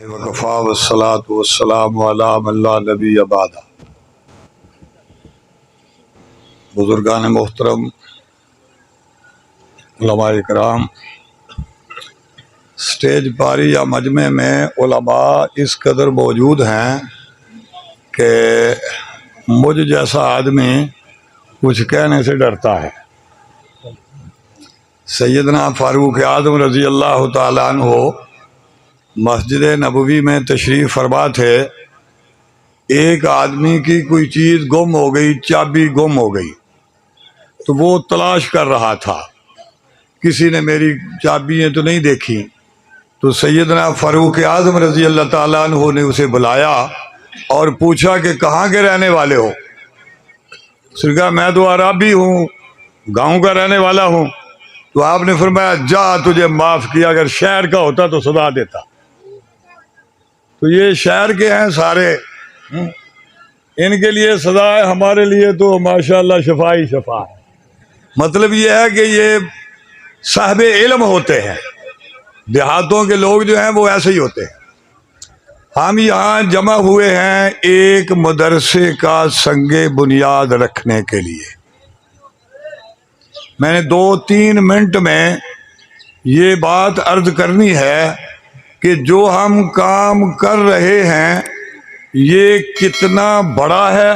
وکفا والصلاۃ والسلام علی من لا نبی بعد۔ بزرگان محترم، علماء کرام، سٹیج پاری یا مجمع میں علماء اس قدر موجود ہیں کہ مجھ جیسا آدمی کچھ کہنے سے ڈرتا ہے۔ سیدنا فاروق اعظم رضی اللہ تعالیٰ عنہ مسجد نبوی میں تشریف فرما تھے۔ ایک آدمی کی کوئی چیز گم ہو گئی، چابی گم ہو گئی، تو وہ تلاش کر رہا تھا، کسی نے میری چابیاں تو نہیں دیکھی۔ تو سیدنا فاروق اعظم رضی اللہ تعالیٰ عنہ نے اسے بلایا اور پوچھا کہ کہاں کے رہنے والے ہو؟ اس نے کہا میں تو عرابی ہوں، گاؤں کا رہنے والا ہوں۔ تو آپ نے فرمایا جا، تجھے معاف کیا، اگر شہر کا ہوتا تو سزا دیتا۔ تو یہ شہر کے ہیں سارے، ان کے لیے سزا ہے، ہمارے لیے تو ماشاءاللہ شفا ہی شفا ہے۔ مطلب یہ ہے کہ یہ صاحب علم ہوتے ہیں، دیہاتوں کے لوگ جو ہیں وہ ایسے ہی ہوتے ہیں۔ ہم یہاں جمع ہوئے ہیں ایک مدرسے کا سنگ بنیاد رکھنے کے لیے۔ میں نے 2-3 منٹ میں یہ بات عرض کرنی ہے کہ جو ہم کام کر رہے ہیں یہ کتنا بڑا ہے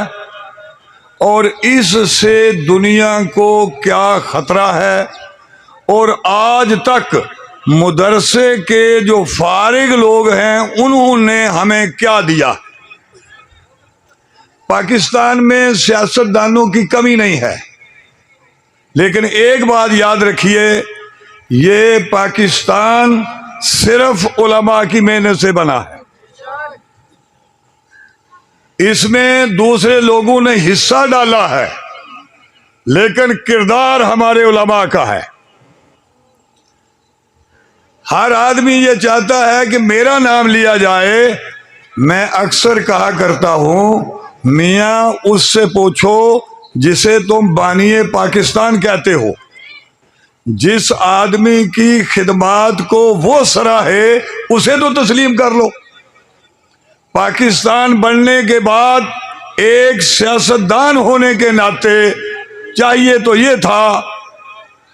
اور اس سے دنیا کو کیا خطرہ ہے، اور آج تک مدرسے کے جو فارغ لوگ ہیں انہوں نے ہمیں کیا دیا۔ پاکستان میں سیاستدانوں کی کمی نہیں ہے، لیکن ایک بات یاد رکھیے، یہ پاکستان صرف علماء کی محنت سے بنا ہے۔ اس میں دوسرے لوگوں نے حصہ ڈالا ہے، لیکن کردار ہمارے علماء کا ہے۔ ہر آدمی یہ چاہتا ہے کہ میرا نام لیا جائے۔ میں اکثر کہا کرتا ہوں، میاں اس سے پوچھو جسے تم بانی پاکستان کہتے ہو، جس آدمی کی خدمات کو وہ سراہے اسے تو تسلیم کر لو۔ پاکستان بننے کے بعد ایک سیاستدان ہونے کے ناطے چاہیے تو یہ تھا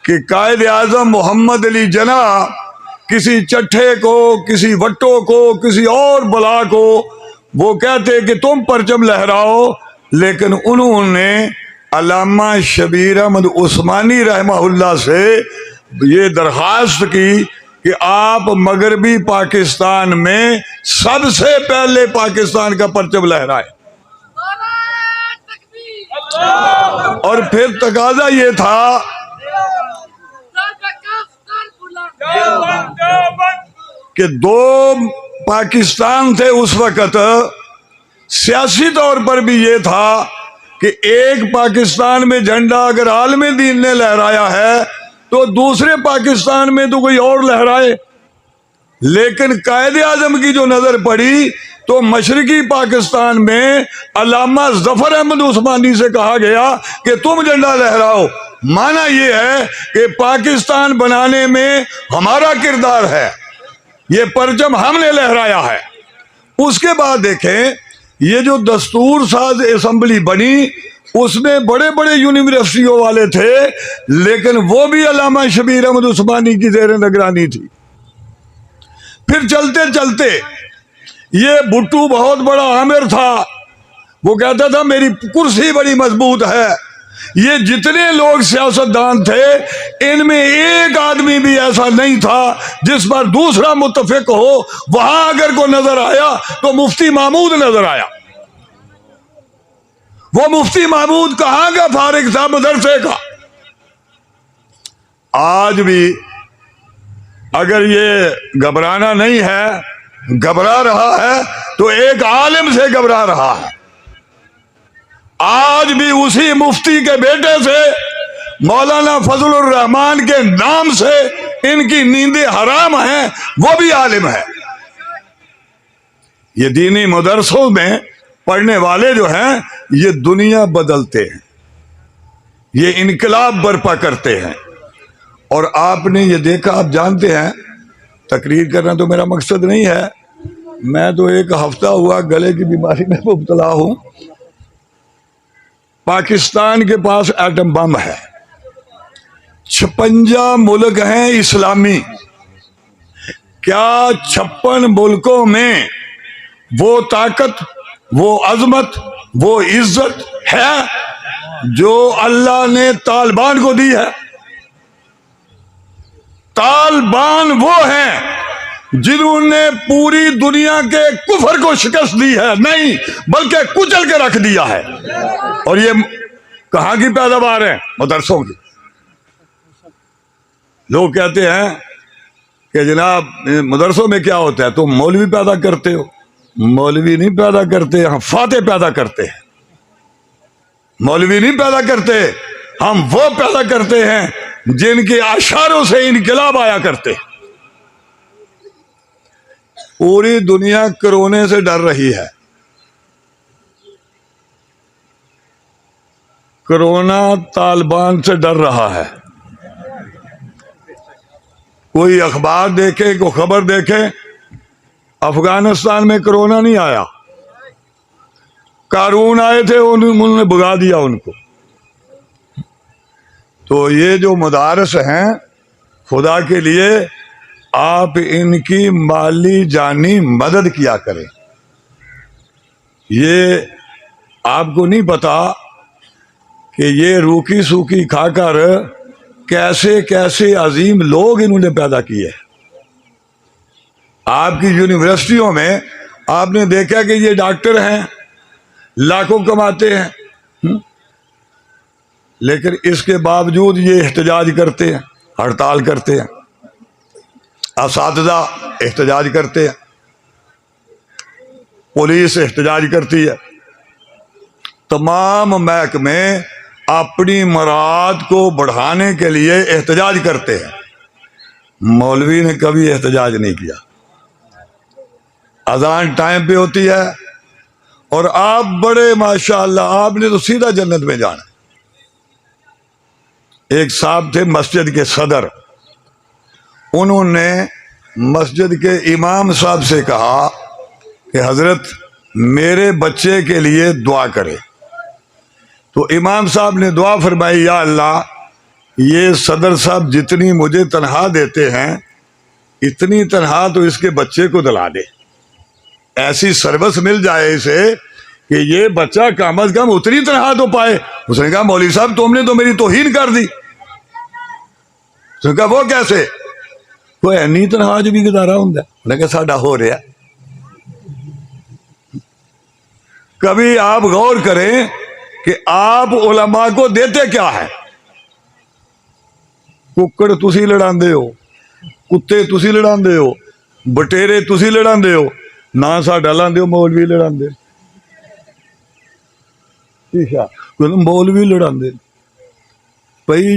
کہ قائد اعظم محمد علی جناح کسی چٹھے کو، کسی وٹو کو، کسی اور بلا کو وہ کہتے کہ تم پرچم لہراؤ، لیکن انہوں نے علامہ شبیر احمد عثمانی رحمہ اللہ سے یہ درخواست کی کہ آپ مغربی پاکستان میں سب سے پہلے پاکستان کا پرچم لہرائے۔ اور پھر تقاضا یہ تھا کہ 2 پاکستان تھے اس وقت۔ سیاسی طور پر بھی یہ تھا کہ ایک پاکستان میں جھنڈا اگر عالم دین نے لہرایا ہے تو دوسرے پاکستان میں تو کوئی اور لہرائے۔ لیکن قائد اعظم کی جو نظر پڑی تو مشرقی پاکستان میں علامہ ظفر احمد عثمانی سے کہا گیا کہ تم جھنڈا لہراؤ۔ معنی یہ ہے کہ پاکستان بنانے میں ہمارا کردار ہے، یہ پرچم ہم نے لہرایا ہے۔ اس کے بعد دیکھیں، یہ جو دستور ساز اسمبلی بنی اس میں بڑے بڑے یونیورسٹیوں والے تھے، لیکن وہ بھی علامہ شبیر احمد عثمانی کی زیر نگرانی تھی۔ پھر چلتے چلتے یہ بھٹو بہت بڑا عامر تھا، وہ کہتا تھا میری کرسی بڑی مضبوط ہے۔ یہ جتنے لوگ سیاستدان تھے ان میں ایک آدمی بھی ایسا نہیں تھا جس پر دوسرا متفق ہو۔ وہاں اگر کوئی نظر آیا تو مفتی محمود نظر آیا۔ وہ مفتی محمود کہاں کا فارغ تھا؟ مدرسے کا۔ آج بھی اگر یہ گھبرانا نہیں ہے، گھبرا رہا ہے تو ایک عالم سے گھبرا رہا ہے۔ آج بھی اسی مفتی کے بیٹے سے، مولانا فضل الرحمان کے نام سے ان کی نیندیں حرام ہیں، وہ بھی عالم ہے۔ یہ دینی مدرسوں میں پڑھنے والے جو ہیں یہ دنیا بدلتے ہیں، یہ انقلاب برپا کرتے ہیں۔ اور آپ نے یہ دیکھا، آپ جانتے ہیں، تقریر کرنا تو میرا مقصد نہیں ہے، میں تو ایک ہفتہ ہوا گلے کی بیماری میں مبتلا ہوں. پاکستان کے پاس ایٹم بم ہے، 56 ملک ہیں اسلامی. کیا 56 ملکوں میں وہ طاقت، وہ عظمت، وہ عزت ہے جو اللہ نے طالبان کو دی ہے؟ طالبان وہ ہیں جنہوں نے پوری دنیا کے کفر کو شکست دی ہے، نہیں بلکہ کچل کے رکھ دیا ہے. اور یہ کہاں کی پیداوار ہے؟ مدرسوں کی. لوگ کہتے ہیں کہ جناب مدرسوں میں کیا ہوتا ہے؟ تم مولوی پیدا کرتے ہو. مولوی نہیں پیدا کرتے، ہم فاتح پیدا کرتے ہیں. مولوی نہیں پیدا کرتے، ہم وہ پیدا کرتے ہیں جن کے اشعاروں سے انقلاب آیا کرتے. پوری دنیا کرونے سے ڈر رہی ہے. کرونا طالبان سے ڈر رہا ہے. کوئی اخبار دیکھے، کوئی خبر دیکھے، افغانستان میں کرونا نہیں آیا. قارون آئے تھے، انہوں نے بھگا دیا ان کو. تو یہ جو مدارس ہیں، خدا کے لیے آپ ان کی مالی جانی مدد کیا کریں. یہ آپ کو نہیں پتا کہ یہ روکی سوکی کھا کر کیسے کیسے عظیم لوگ انہوں نے پیدا کیے. آپ کی یونیورسٹیوں میں آپ نے دیکھا کہ یہ ڈاکٹر ہیں، لاکھوں کماتے ہیں، لیکن اس کے باوجود یہ احتجاج کرتے ہیں، ہڑتال کرتے ہیں. اساتذہ احتجاج کرتے ہیں، پولیس احتجاج کرتی ہے. تمام محکمے اپنی مراد کو بڑھانے کے لیے احتجاج کرتے ہیں. مولوی نے کبھی احتجاج نہیں کیا. اذان ٹائم پہ ہوتی ہے اور آپ بڑے ماشاءاللہ، آپ نے تو سیدھا جنت میں جانا. ایک صاحب تھے مسجد کے صدر، انہوں نے مسجد کے امام صاحب سے کہا کہ حضرت میرے بچے کے لیے دعا کرے. تو امام صاحب نے دعا فرمائی، یا اللہ یہ صدر صاحب جتنی مجھے تنخواہ دیتے ہیں اتنی تنخواہ تو اس کے بچے کو دلا دے. ایسی سروس مل جائے اسے کہ یہ بچہ کم از کم اتنی تنخواہ تو پائے. اس نے کہا مولوی صاحب تم نے تو میری توہین کر دی. اس نے کہا وہ کیسے؟ کوئی اینی تنخواہ جو بھی گزارا ہوں. انہوں نے کہا ساڈا ہو رہا. کبھی آپ غور کریں کہ آپ علماء کو دیتے کیا ہے. ککڑ تسی لڑاندے ہو، کتے تسی لڑاندے ہو، بٹیرے تسی لڑاندے ہو، نہ ساڈا لاندے ہو مولوی لڑاندے. مولوی لڑاندے بھائی.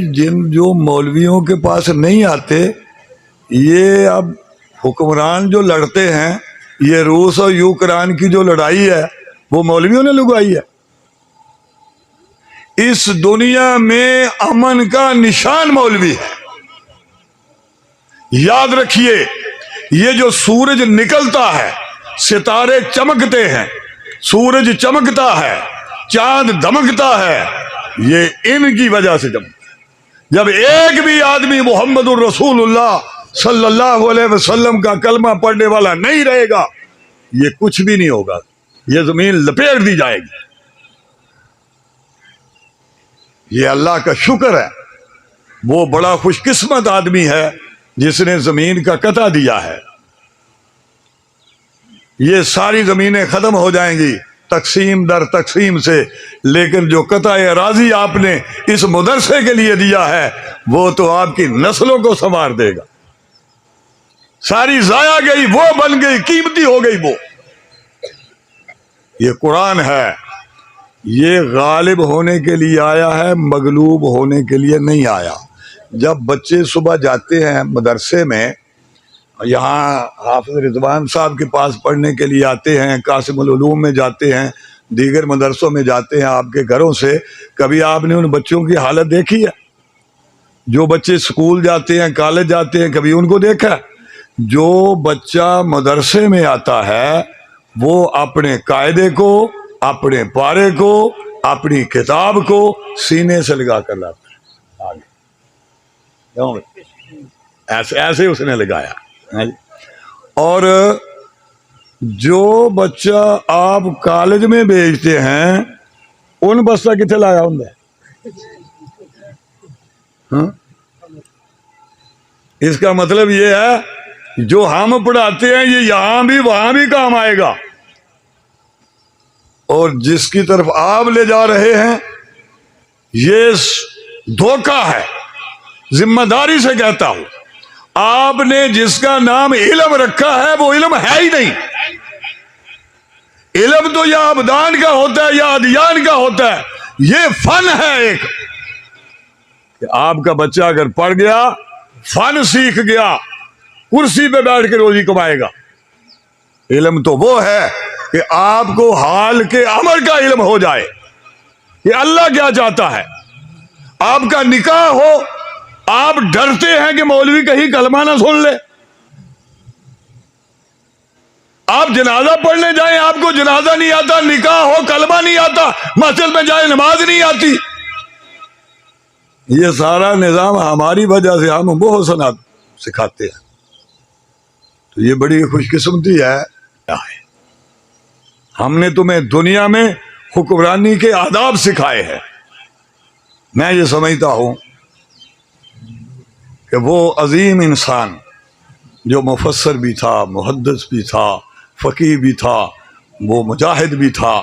جو مولویوں کے پاس نہیں آتے، یہ اب حکمران جو لڑتے ہیں، یہ روس اور یوکران کی جو لڑائی ہے وہ مولویوں نے لگوائی ہے. اس دنیا میں امن کا نشان مولوی ہے. یاد رکھیے، یہ جو سورج نکلتا ہے، ستارے چمکتے ہیں، سورج چمکتا ہے، چاند دمکتا ہے، یہ ان کی وجہ سے چمکتا ہے. جب ایک بھی آدمی محمد الرسول اللہ صلی اللہ علیہ وسلم کا کلمہ پڑھنے والا نہیں رہے گا، یہ کچھ بھی نہیں ہوگا. یہ زمین لپیٹ دی جائے گی. یہ اللہ کا شکر ہے. وہ بڑا خوش قسمت آدمی ہے جس نے زمین کا قطع دیا ہے. یہ ساری زمینیں ختم ہو جائیں گی تقسیم در تقسیم سے، لیکن جو قطع اراضی آپ نے اس مدرسے کے لیے دیا ہے وہ تو آپ کی نسلوں کو سنوار دے گا. ساری ضائع گئی، وہ بن گئی، قیمتی ہو گئی وہ. یہ قرآن ہے. یہ غالب ہونے کے لیے آیا ہے، مغلوب ہونے کے لیے نہیں آیا. جب بچے صبح جاتے ہیں مدرسے میں، یہاں حافظ رضوان صاحب کے پاس پڑھنے کے لیے آتے ہیں، قاسم العلوم میں جاتے ہیں، دیگر مدرسوں میں جاتے ہیں آپ کے گھروں سے، کبھی آپ نے ان بچوں کی حالت دیکھی ہے؟ جو بچے اسکول جاتے ہیں، کالج جاتے ہیں، کبھی ان کو دیکھا ہے؟ جو بچہ مدرسے میں آتا ہے وہ اپنے قاعدے کو، اپنے پارے کو، اپنی کتاب کو سینے سے لگا کر لاتا ہے آگے، کیوں؟ ایسے اس نے لگایا۔ اور جو بچہ آپ کالج میں بھیجتے ہیں ان بستہ کتنے لایا ہوں ہاں؟ اس کا مطلب یہ ہے جو ہم پڑھاتے ہیں یہ یہاں بھی وہاں بھی کام آئے گا، اور جس کی طرف آپ لے جا رہے ہیں یہ دھوکہ ہے۔ ذمہ داری سے کہتا ہوں، آپ نے جس کا نام علم رکھا ہے وہ علم ہے ہی نہیں۔ علم تو یا ابدان کا ہوتا ہے یا ادیان کا ہوتا ہے، یہ فن ہے ایک کہ آپ کا بچہ اگر پڑھ گیا، فن سیکھ گیا، کرسی پہ بیٹھ کے روزی کمائے گا۔ علم تو وہ ہے کہ آپ کو حال کے امر کا علم ہو جائے کہ اللہ کیا چاہتا ہے۔ آپ کا نکاح ہو، آپ ڈرتے ہیں کہ مولوی کہیں کلمہ نہ سن لے۔ آپ جنازہ پڑھنے جائیں، آپ کو جنازہ نہیں آتا، نکاح ہو کلمہ نہیں آتا، مسجد میں جائیں نماز نہیں آتی۔ یہ سارا نظام ہماری وجہ سے ہم وہ حسنات سکھاتے ہیں، تو یہ بڑی خوش قسمتی ہے۔ ہم نے تمہیں دنیا میں حکمرانی کے آداب سکھائے ہیں۔ میں یہ سمجھتا ہوں کہ وہ عظیم انسان جو مفسر بھی تھا، محدث بھی تھا، فقیہ بھی تھا، وہ مجاہد بھی تھا،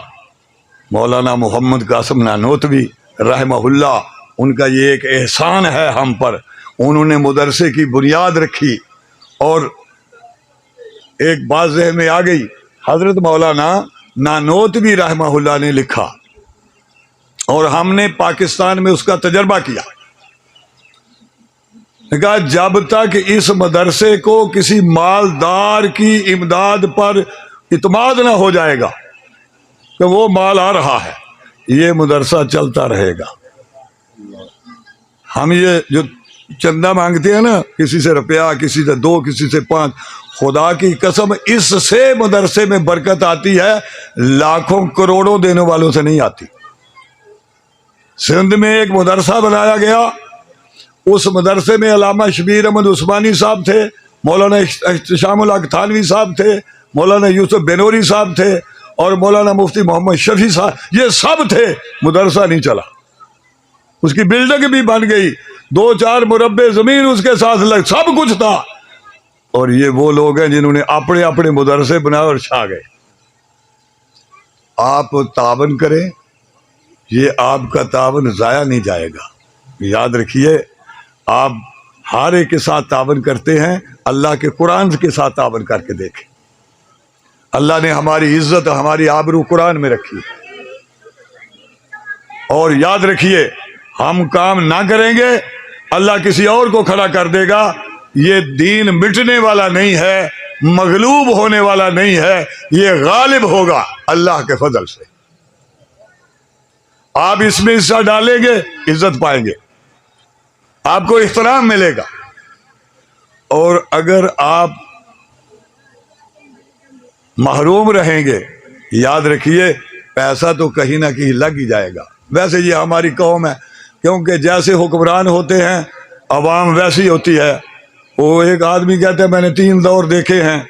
مولانا محمد قاسم نانوتوی رحمہ اللہ، ان کا یہ ایک احسان ہے ہم پر، انہوں نے مدرسے کی بنیاد رکھی۔ اور ایک بات ذہن میں آ گئی، حضرت مولانا نانوتوی رحمہ اللہ نے لکھا اور ہم نے پاکستان میں اس کا تجربہ کیا، کہا جب تک اس مدرسے کو کسی مالدار کی امداد پر اعتماد نہ ہو جائے گا کہ وہ مال آ رہا ہے، یہ مدرسہ چلتا رہے گا۔ ہم یہ جو چندہ مانگتے ہیں نا، کسی سے روپیہ، کسی سے 2، کسی سے 5، خدا کی قسم اس سے مدرسے میں برکت آتی ہے، لاکھوں کروڑوں دینے والوں سے نہیں آتی۔ سندھ میں ایک مدرسہ بنایا گیا، اس مدرسے میں علامہ شبیر احمد عثمانی صاحب تھے، مولانا احتشام الحق تھانوی صاحب تھے، مولانا یوسف بنوری صاحب تھے، اور مولانا مفتی محمد شفیع صاحب، یہ سب تھے۔ مدرسہ نہیں چلا، اس کی بلڈنگ بھی بن گئی، 2-4 مربع زمین اس کے ساتھ سب کچھ تھا، اور یہ وہ لوگ ہیں جنہوں نے اپنے اپنے مدرسے بنائے اور چھا گئے۔ آپ تعاون کریں، یہ آپ کا تعاون ضائع نہیں جائے گا۔ یاد رکھیے، آپ ہر ایک کے ساتھ تعاون کرتے ہیں، اللہ کے قرآن کے ساتھ تعاون کر کے دیکھیں۔ اللہ نے ہماری عزت، ہماری آبرو قرآن میں رکھی، اور یاد رکھیے ہم کام نہ کریں گے اللہ کسی اور کو کھڑا کر دے گا۔ یہ دین مٹنے والا نہیں ہے، مغلوب ہونے والا نہیں ہے، یہ غالب ہوگا اللہ کے فضل سے۔ آپ اس میں حصہ ڈالیں گے، عزت پائیں گے، آپ کو احترام ملے گا۔ اور اگر آپ محروم رہیں گے، یاد رکھیے پیسہ تو کہیں نہ کہیں لگ ہی جائے گا۔ ویسے یہ ہماری قوم ہے، کیونکہ جیسے حکمران ہوتے ہیں عوام ویسی ہوتی ہے۔ وہ ایک آدمی کہتا ہے میں نے 3 دور دیکھے ہیں،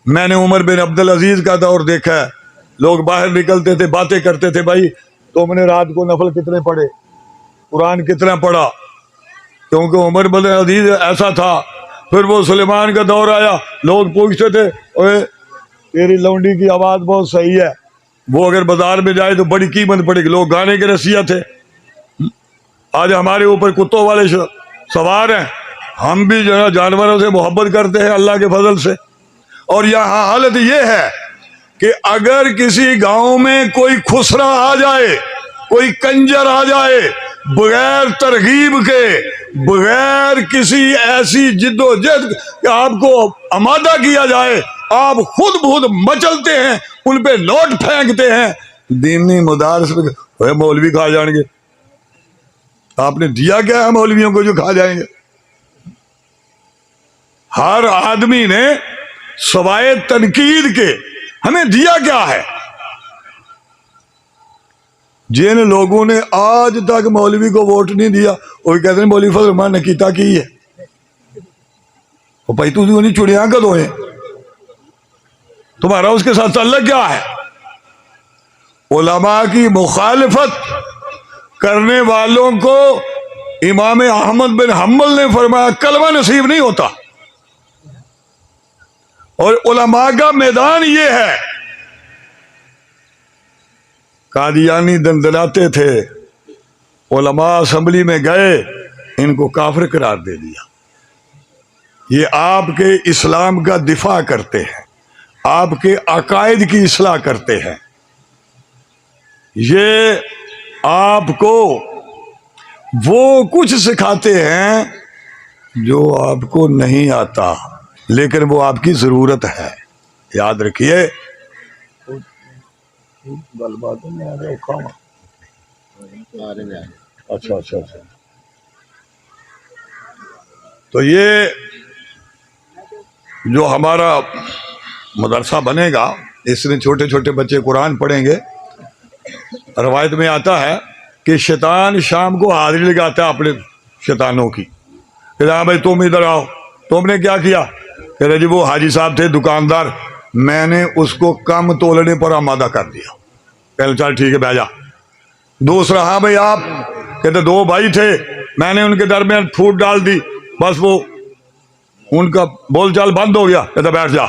میں نے عمر بن عبدالعزیز کا دور دیکھا ہے، لوگ باہر نکلتے تھے، باتیں کرتے تھے، بھائی تم نے رات کو نفل کتنے پڑھے، قرآن کتنا پڑھا، کیونکہ عمر بن عزیز ایسا تھا۔ پھر وہ سلیمان کا دور آیا، لوگ پوچھتے تھے اوے تیری لونڈی کی آواز بہت صحیح ہے، وہ اگر بازار میں جائے تو بڑی قیمت پڑے گی، لوگ گانے کے رسیا تھے۔ آج ہمارے اوپر کتوں والے سوار ہیں، ہم بھی جو ہے جانوروں سے محبت کرتے ہیں اللہ کے فضل سے۔ اور یہاں حالت یہ ہے کہ اگر کسی گاؤں میں کوئی خسرا آ جائے، کوئی کنجر آ جائے، بغیر ترغیب کے، بغیر کسی ایسی جد و جہد کہ آپ کو آمادہ کیا جائے، آپ خود بخود مچلتے ہیں، ان پہ نوٹ پھینکتے ہیں، دینی مدارس میں مولوی کھا جائیں گے۔ آپ نے دیا کیا ہے مولویوں کو جو کھا جائیں گے؟ ہر آدمی نے سوائے تنقید کے ہمیں دیا کیا ہے؟ جن لوگوں نے آج تک مولوی کو ووٹ نہیں دیا وہ کہتے ہیں مولوی فضل الرحمان نے کیتا کی ہے، وہ بھائی تھی انہیں چڑیاں کدو ہیں، تمہارا اس کے ساتھ تعلق کیا ہے؟ علماء کی مخالفت کرنے والوں کو امام احمد بن حنبل نے فرمایا کلمہ نصیب نہیں ہوتا، اور علماء کا میدان یہ ہے۔ قادیانی دندلاتے تھے، علماء اسمبلی میں گئے، ان کو کافر قرار دے دیا۔ یہ آپ کے اسلام کا دفاع کرتے ہیں، آپ کے عقائد کی اصلاح کرتے ہیں، یہ آپ کو وہ کچھ سکھاتے ہیں جو آپ کو نہیں آتا، لیکن وہ آپ کی ضرورت ہے، یاد رکھیے۔ اچھا اچھا اچھا، تو یہ جو ہمارا مدرسہ بنے گا، اس میں چھوٹے چھوٹے بچے قرآن پڑھیں گے۔ روایت میں آتا ہے کہ شیطان شام کو حاضری لگاتا ہے اپنے شیطانوں کی، کہ ہاں بھائی تم ادھر آؤ، تم نے کیا کیا؟ کہ رہے جی وہ حاجی صاحب تھے دکاندار، میں نے اس کو کم تولنے پر آمادہ کر دیا۔ پہلے چل ٹھیک ہے بھائی جا۔ دوسرا ہاں بھائی آپ، کہتے دو بھائی تھے، میں نے ان کے درمیان پھوٹ ڈال دی، بس وہ ان کا بول چال بند ہو گیا، کہتا بیٹھ جا۔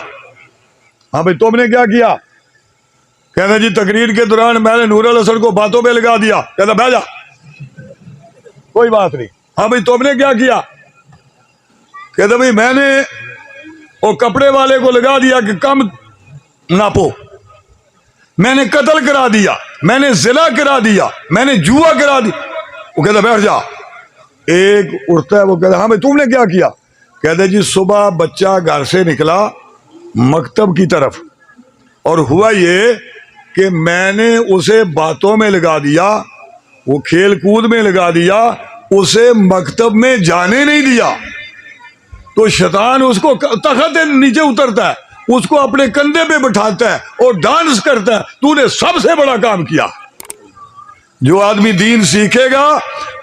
ہاں بھائی تم نے کیا کیا؟ کہتے جی تقریر کے دوران میں نے نور الحسن کو باتوں پہ لگا دیا، کہتا بیٹھ جا، کوئی بات نہیں۔ ہاں بھائی تم نے کیا کیا؟ کہتا بھائی میں نے وہ کپڑے والے کو لگا دیا کہ کم ناپو، میں نے قتل کرا دیا، میں نے زنا کرا دیا، میں نے جوا کرا دیا۔ وہ کہتا بیٹھ جا۔ ایک اٹھتا ہے، وہ کہتا ہاں بھائی تم نے کیا کیا؟ کہتے جی صبح بچہ گھر سے نکلا مکتب کی طرف، اور ہوا یہ کہ میں نے اسے باتوں میں لگا دیا، وہ کھیل کود میں لگا دیا، اسے مکتب میں جانے نہیں دیا، تو شیطان اس کو تخت نیچے اترتا ہے، اس کو اپنے کندھے پہ بٹھاتا ہے اور ڈانس کرتا ہے۔ تو نے سب سے بڑا کام کیا۔ جو آدمی دین سیکھے گا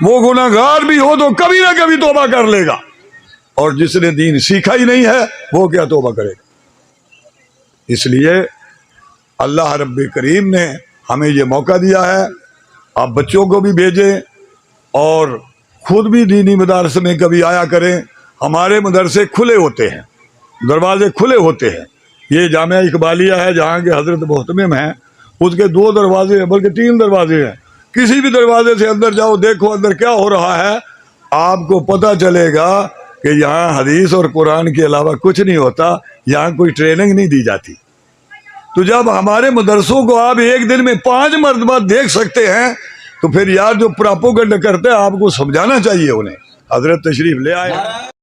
وہ گناہگار بھی ہو تو کبھی نہ کبھی توبہ کر لے گا، اور جس نے دین سیکھا ہی نہیں ہے وہ کیا توبہ کرے گا؟ اس لیے اللہ رب کریم نے ہمیں یہ موقع دیا ہے، آپ بچوں کو بھی بھیجیں اور خود بھی دینی مدارس میں کبھی آیا کریں۔ ہمارے مدرسے کھلے ہوتے ہیں، دروازے کھلے ہوتے ہیں۔ یہ جامعہ اقبالیہ ہے جہاں کے حضرت محتمم ہیں، اس کے 2 دروازے ہیں، بلکہ 3 دروازے ہیں۔ کسی بھی دروازے سے اندر جاؤ، دیکھو اندر کیا ہو رہا ہے، آپ کو پتہ چلے گا کہ یہاں حدیث اور قرآن کے علاوہ کچھ نہیں ہوتا، یہاں کوئی ٹریننگ نہیں دی جاتی۔ تو جب ہمارے مدرسوں کو آپ ایک دن میں 5 مرتبہ دیکھ سکتے ہیں تو پھر یار جو پراپوگنڈ کرتے ہیں آپ کو سمجھانا چاہیے انہیں۔ حضرت تشریف لے آئے۔